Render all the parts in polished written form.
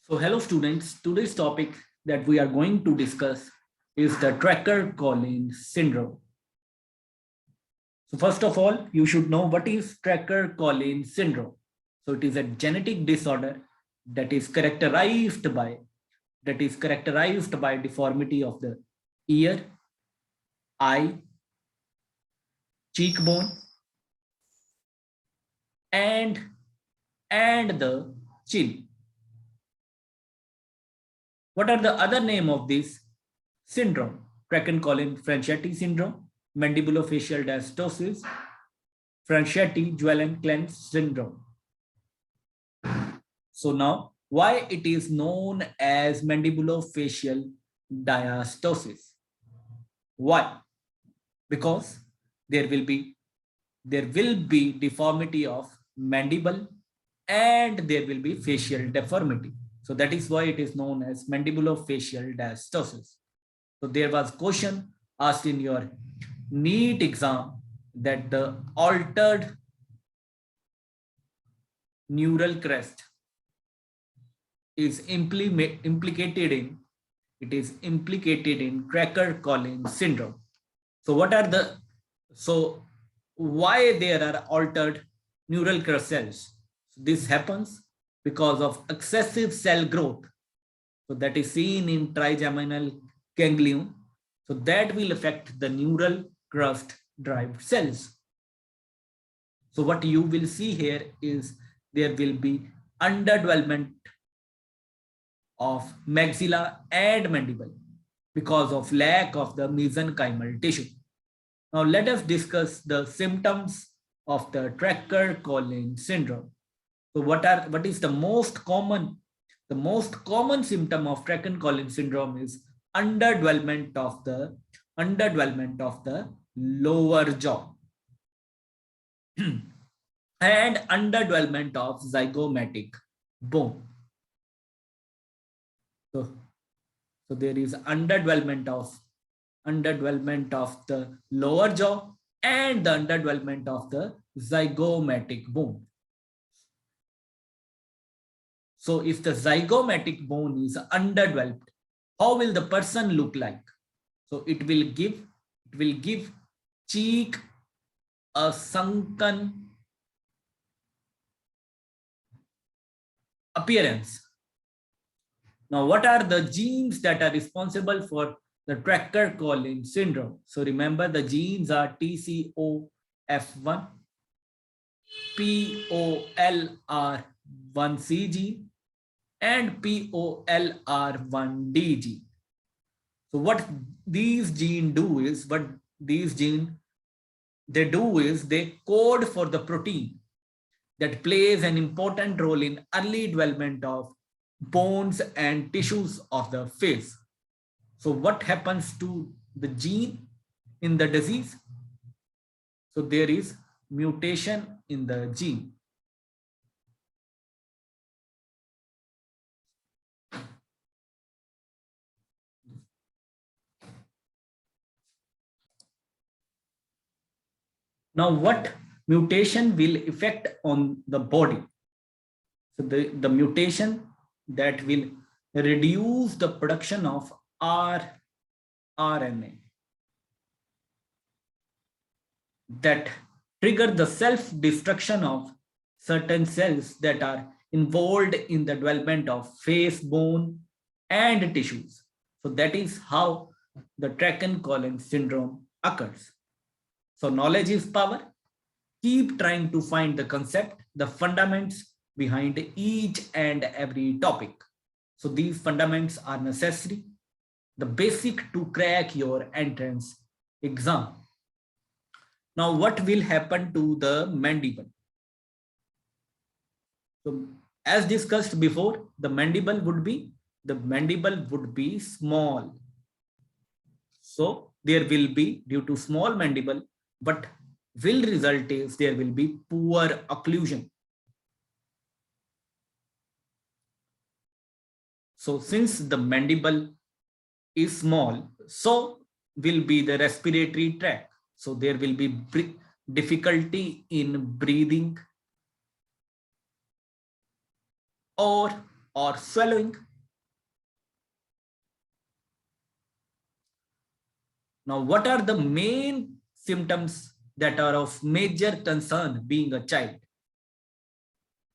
So hello students, today's topic that we are going to discuss is the Treacher-Collin syndrome. So first of all, you should know what is Treacher-Collin syndrome. So it is a genetic disorder that is characterized by deformity of the ear, eye, cheekbone, and the chin. What are the other name of this syndrome? Treacher-Collin Franchetti syndrome, mandibulofacial dysostosis, Franchetti-Guerin-Klein syndrome. So now, why it is known as mandibulofacial dysostosis? Why? Because there will be deformity of mandible and there will be facial deformity. So that is why it is known as mandibulofacial dysostosis. So there was question asked in your NEET exam that the altered neural crest is implicated in Treacher-Collin syndrome. So why there are altered neural crest cells? This happens because of excessive cell growth. So that is seen in trigeminal ganglion. So that will affect the neural crest derived cells. So what you will see here is there will be underdevelopment of maxilla and mandible because of lack of the mesenchymal tissue. Now let us discuss the symptoms of the Treacher-Collin syndrome. So what is the most common symptom of Treacher-Collin syndrome is underdevelopment of the lower jaw and underdevelopment of zygomatic bone. So there is underdevelopment of the lower jaw and the underdevelopment of the zygomatic bone. So if the zygomatic bone is underdeveloped, how will the person look like? So it will give cheek a sunken appearance. Now, what are the genes that are responsible for the Treacher-Collin syndrome? So remember the genes are TCOF1, POLR1C gene, and POLR1D gene. So what these genes do is, they code for the protein that plays an important role in early development of bones and tissues of the face. So what happens to the gene in the disease? So there is mutation in the gene. Now what mutation will affect on the body? So the mutation that will reduce the production of rRNA that trigger the self-destruction of certain cells that are involved in the development of face, bone, and tissues. So that is how the Treacher-Collin syndrome occurs. So knowledge is power. Keep trying to find the concept, the fundamentals behind each and every topic. So these fundamentals are necessary, the basic to crack your entrance exam. Now, what will happen to the mandible? So as discussed before, the mandible would be small. So there will be, due to small mandible, but will result is there will be poor occlusion. So since the mandible is small, so will be the respiratory tract. So there will be difficulty in breathing or or swallowing. Now, what are the main symptoms that are of major concern being a child?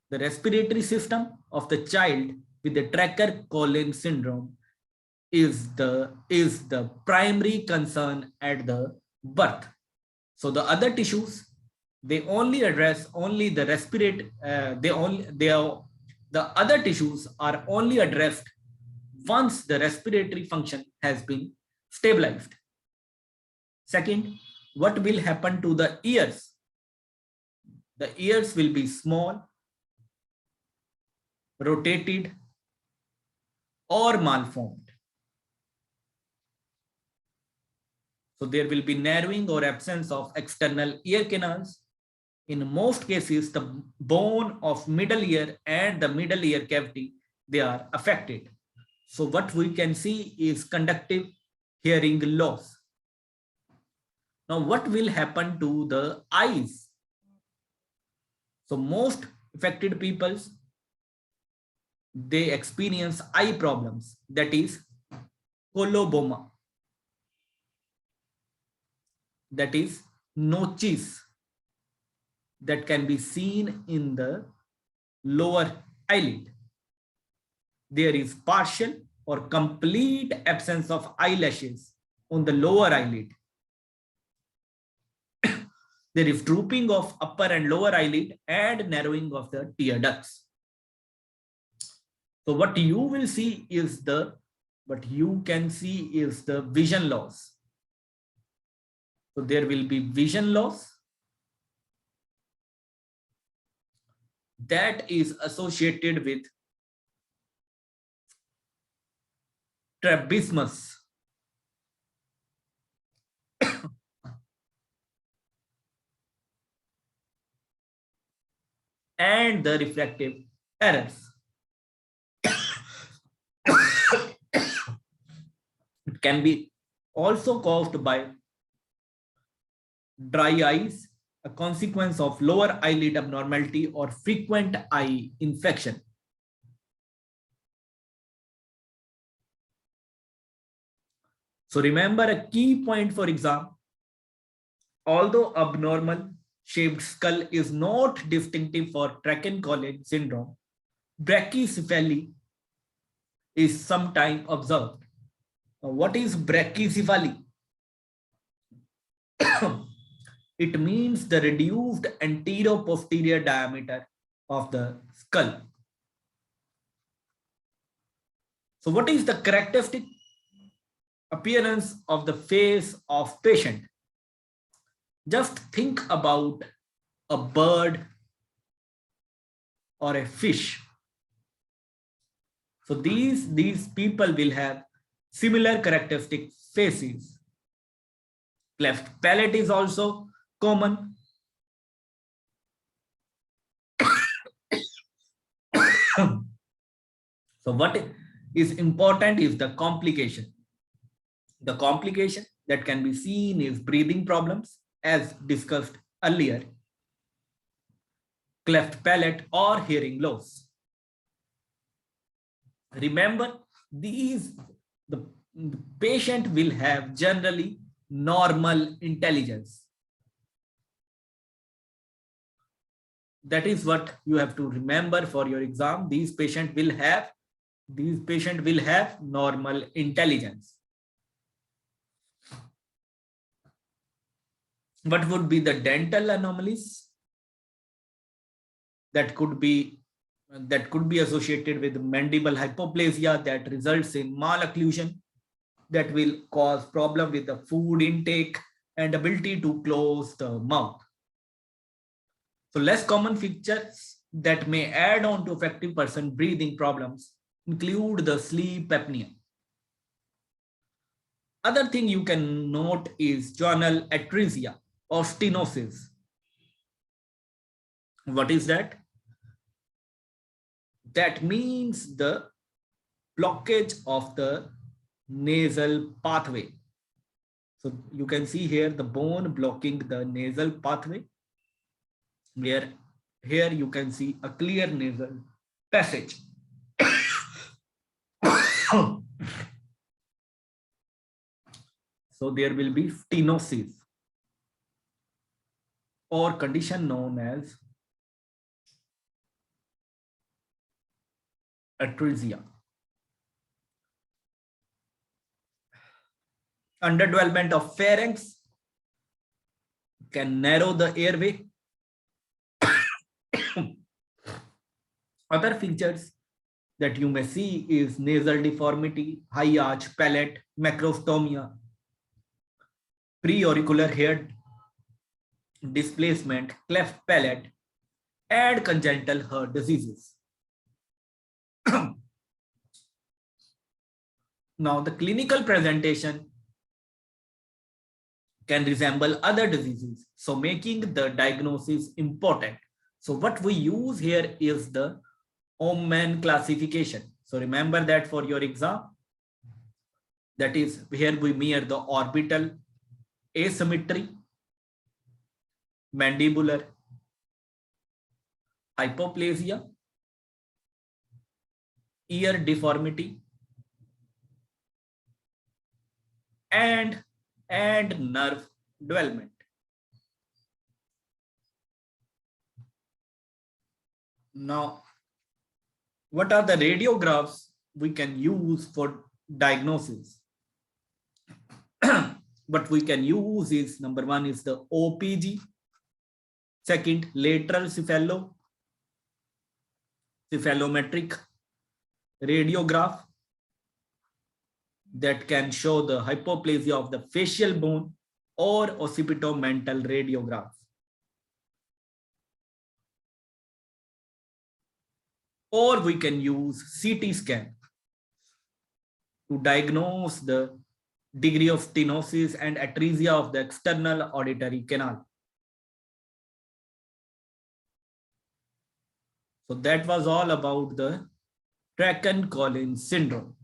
The respiratory system of the child with the Treacher-Collin syndrome is the primary concern at the birth. So the other tissues, they only address only the respiratory. The other tissues are only addressed once the respiratory function has been stabilized. Second, what will happen to the ears? The ears will be small, rotated, or malformed. So there will be narrowing or absence of external ear canals. In most cases, the bone of middle ear and the middle ear cavity, they are affected. So what we can see is conductive hearing loss. Now, what will happen to the eyes? So most affected peoples, they experience eye problems, that is coloboma, that is notches that can be seen in the lower eyelid. There is partial or complete absence of eyelashes on the lower eyelid. There is drooping of upper and lower eyelid and narrowing of the tear ducts. So what you will see is the vision loss. So there will be vision loss that is associated with strabismus. And the refractive errors. It can be also caused by dry eyes, a consequence of lower eyelid abnormality or frequent eye infection. So remember a key point for exam. Although abnormal shaped skull is not distinctive for Treacher-Collin syndrome, brachycephaly is sometimes observed. Now, what is brachycephaly? It means the reduced anterior-posterior diameter of the skull. So what is the characteristic appearance of the face of patient? Just think about a bird or a fish. So these people will have similar characteristic faces. Cleft palate is also common. So what is important is the complication. The complication that can be seen is breathing problems, as discussed earlier, cleft palate or hearing loss. Remember, the patient will have generally normal intelligence. That is what you have to remember for your exam. These patient will have normal intelligence. What would be the dental anomalies? That could be associated with mandible hypoplasia that results in malocclusion, that will cause problem with the food intake and ability to close the mouth. So less common features that may add on to affecting person breathing problems include the sleep apnea. Other thing you can note is journal atresia or stenosis. What is that? That means the blockage of the nasal pathway. So you can see here the bone blocking the nasal pathway, where here you can see a clear nasal passage. So there will be Tenosis, or condition known as Atresia. Underdevelopment of pharynx can narrow the airway. Other features that you may see is nasal deformity, high arch palate, macrostomia, preauricular head displacement, cleft palate, and congenital heart diseases. Now, the clinical presentation can resemble other diseases, so making the diagnosis important. So what we use here is the Omen classification. So remember that for your exam. That is, here we measure the orbital asymmetry, mandibular hypoplasia, ear deformity, and nerve development. Now, what are the radiographs we can use for diagnosis? What we can use is, number one is the OPG, second lateral cephalometric radiograph that can show the hypoplasia of the facial bone, or occipitomental radiograph. Or we can use CT scan to diagnose the degree of stenosis and atresia of the external auditory canal. So that was all about the Collin syndrome.